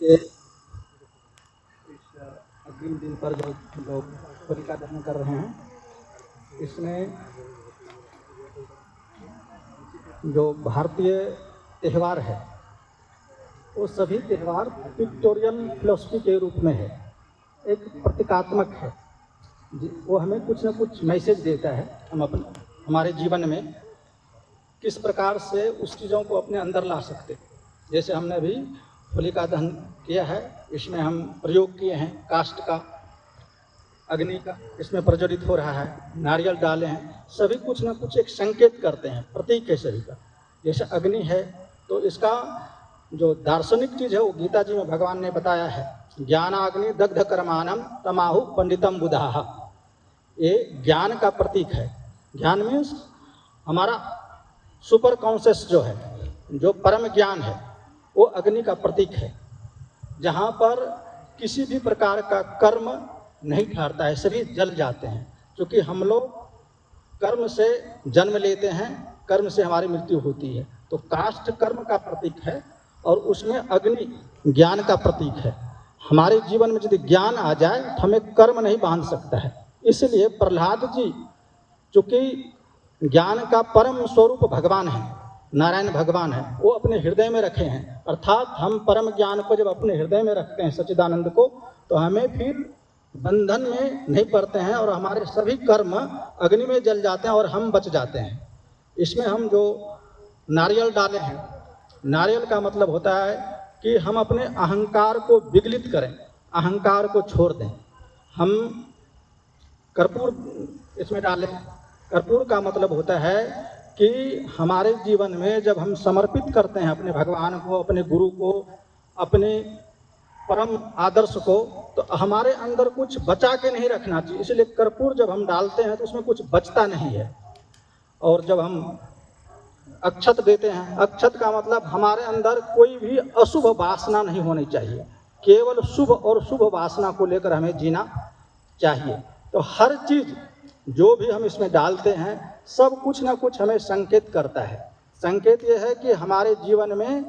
के इस अग्रिम दिन पर जो लोग होलिका दहन कर रहे हैं, इसमें जो भारतीय त्यौहार है वो सभी त्यौहार पिक्टोरियल फिलॉसफी के रूप में है, एक प्रतीकात्मक है। वो हमें कुछ न कुछ मैसेज देता है। हम हमारे जीवन में किस प्रकार से उस चीज़ों को अपने अंदर ला सकते। जैसे हमने अभी होलिका दहन किया है, इसमें हम प्रयोग किए हैं काष्ठ का, अग्नि का, इसमें प्रज्वलित हो रहा है, नारियल डाले हैं, सभी कुछ न कुछ एक संकेत करते हैं, प्रतीक है सभी का। जैसे अग्नि है तो इसका जो दार्शनिक चीज़ है वो गीता जी में भगवान ने बताया है, ज्ञानाग्नि दग्ध कर्माणम तमाहु पंडितम बुधाः। ये ज्ञान का प्रतीक है। ज्ञान मीन्स हमारा सुपर कॉन्शियस जो है, जो परम ज्ञान है, वो अग्नि का प्रतीक है, जहाँ पर किसी भी प्रकार का कर्म नहीं ठहरता है, सभी जल जाते हैं। क्योंकि हम लोग कर्म से जन्म लेते हैं, कर्म से हमारी मृत्यु होती है। तो काष्ठ कर्म का प्रतीक है और उसमें अग्नि ज्ञान का प्रतीक है। हमारे जीवन में यदि ज्ञान आ जाए तो हमें कर्म नहीं बांध सकता है। इसलिए प्रहलाद जी, चूँकि ज्ञान का परम स्वरूप भगवान है, नारायण भगवान है, वो अपने हृदय में रखे हैं। अर्थात हम परम ज्ञान को जब अपने हृदय में रखते हैं, सच्चिदानंद को, तो हमें फिर बंधन में नहीं पड़ते हैं और हमारे सभी कर्म अग्नि में जल जाते हैं और हम बच जाते हैं। इसमें हम जो नारियल डाले हैं, नारियल का मतलब होता है कि हम अपने अहंकार को विगलित करें, अहंकार को छोड़ दें। हम कर्पूर इसमें डालें। कर्पूर का मतलब होता है कि हमारे जीवन में जब हम समर्पित करते हैं अपने भगवान को, अपने गुरु को, अपने परम आदर्श को, तो हमारे अंदर कुछ बचा के नहीं रखना चाहिए। इसलिए कर्पूर जब हम डालते हैं तो उसमें कुछ बचता नहीं है। और जब हम अक्षत देते हैं, अक्षत का मतलब हमारे अंदर कोई भी अशुभ वासना नहीं होनी चाहिए, केवल शुभ और शुभ वासना को लेकर हमें जीना चाहिए। तो हर चीज़ जो भी हम इसमें डालते हैं, सब कुछ ना कुछ हमें संकेत करता है। संकेत ये है कि हमारे जीवन में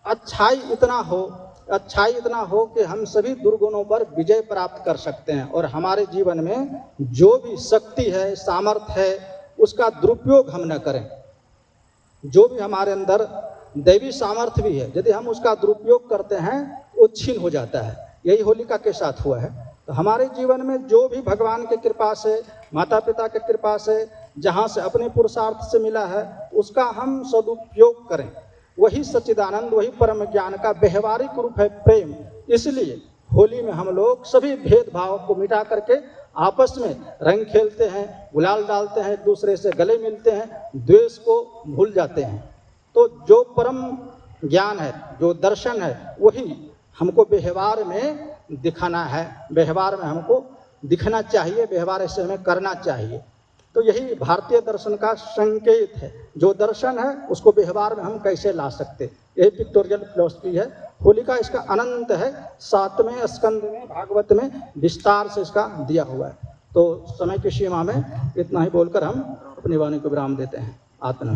अच्छाई इतना हो कि हम सभी दुर्गुणों पर विजय प्राप्त कर सकते हैं और हमारे जीवन में जो भी शक्ति है, सामर्थ्य है, उसका दुरुपयोग हम न करें। जो भी हमारे अंदर दैवी सामर्थ्य भी है, यदि हम उसका दुरुपयोग करते हैं वो छीन हो जाता है। यही होलिका के साथ हुआ है। तो हमारे जीवन में जो भी भगवान की कृपा से, माता पिता की कृपा से, जहाँ से अपने पुरुषार्थ से मिला है, उसका हम सदुपयोग करें। वही सच्चिदानंद, वही परम ज्ञान का व्यवहारिक रूप है प्रेम। इसलिए होली में हम लोग सभी भेदभाव को मिटा करके आपस में रंग खेलते हैं, गुलाल डालते हैं, एक दूसरे से गले मिलते हैं, द्वेष को भूल जाते हैं। तो जो परम ज्ञान है, जो दर्शन है, वही हमको व्यवहार में दिखाना है, व्यवहार में हमको दिखना चाहिए, व्यवहार ऐसे हमें करना चाहिए। तो यही भारतीय दर्शन का संकेत है। जो दर्शन है उसको व्यवहार में हम कैसे ला सकते, यही पिक्टोरियल फिलॉसफी है। होलिका इसका अनंत है, 7वें स्कंद में भागवत में विस्तार से इसका दिया हुआ है। तो समय की सीमा में इतना ही बोलकर हम अपनी वाणी को विराम देते हैं। आत्मा